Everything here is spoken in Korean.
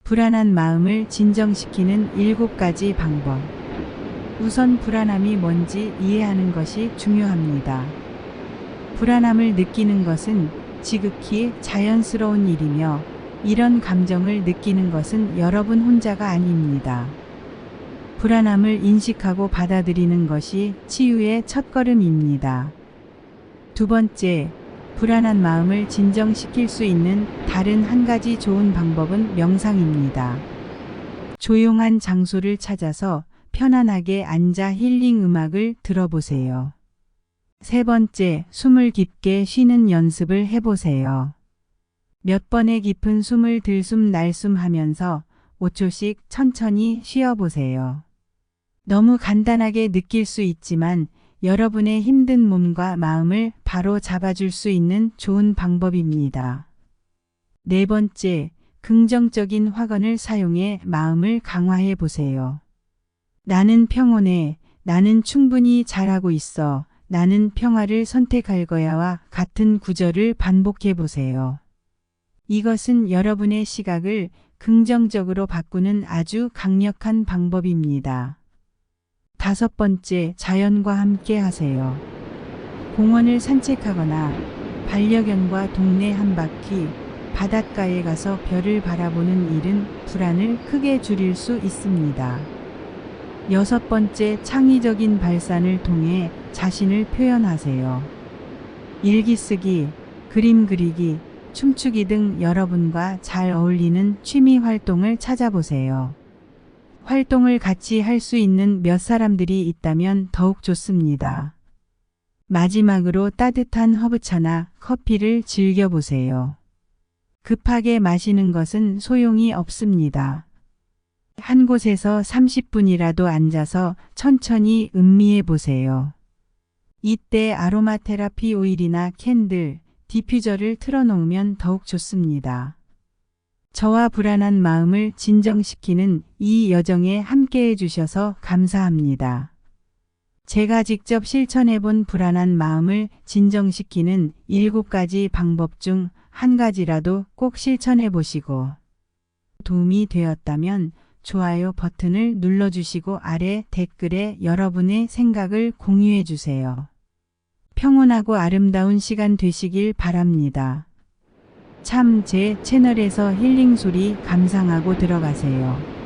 불안한 마음을 진정시키는 7가지 방법. 우선 불안함이 뭔지 이해하는 것이 중요합니다. 불안함을 느끼는 것은 지극히 자연스러운 일이며 이런 감정을 느끼는 것은 여러분 혼자가 아닙니다. 불안함을 인식하고 받아들이는 것이 치유의 첫걸음입니다. 두 번째, 불안한 마음을 진정시킬 수 있는 다른 한 가지 좋은 방법은 명상입니다. 조용한 장소를 찾아서 편안하게 앉아 힐링 음악을 들어보세요. 세 번째, 숨을 깊게 쉬는 연습을 해보세요. 몇 번의 깊은 숨을 들숨 날숨 하면서 5초씩 천천히 쉬어보세요. 너무 간단하게 느낄 수 있지만 여러분의 힘든 몸과 마음을 바로 잡아줄 수 있는 좋은 방법입니다. 네 번째, 긍정적인 화관을 사용해 마음을 강화해 보세요. 나는 평온해, 나는 충분히 잘하고 있어, 나는 평화를 선택할 거야와 같은 구절을 반복해 보세요. 이것은 여러분의 시각을 긍정적으로 바꾸는 아주 강력한 방법입니다. 다섯 번째, 자연과 함께 하세요. 공원을 산책하거나 반려견과 동네 한 바퀴, 바닷가에 가서 별을 바라보는 일은 불안을 크게 줄일 수 있습니다. 여섯 번째, 창의적인 발산을 통해 자신을 표현하세요. 일기 쓰기, 그림 그리기, 춤추기 등 여러분과 잘 어울리는 취미 활동을 찾아보세요. 활동을 같이 할 수 있는 몇 사람들이 있다면 더욱 좋습니다. 마지막으로 따뜻한 허브차나 커피를 즐겨보세요. 급하게 마시는 것은 소용이 없습니다. 한 곳에서 30분이라도 앉아서 천천히 음미해 보세요. 이때 아로마 테라피 오일이나 캔들, 디퓨저를 틀어놓으면 더욱 좋습니다. 저와 불안한 마음을 진정시키는 이 여정에 함께해 주셔서 감사합니다. 제가 직접 실천해본 불안한 마음을 진정시키는 7가지 방법 중 한 가지라도 꼭 실천해 보시고 도움이 되었다면 좋아요 버튼을 눌러주시고 아래 댓글에 여러분의 생각을 공유해 주세요. 평온하고 아름다운 시간 되시길 바랍니다. 참 제 채널에서 힐링 소리 감상하고 들어가세요.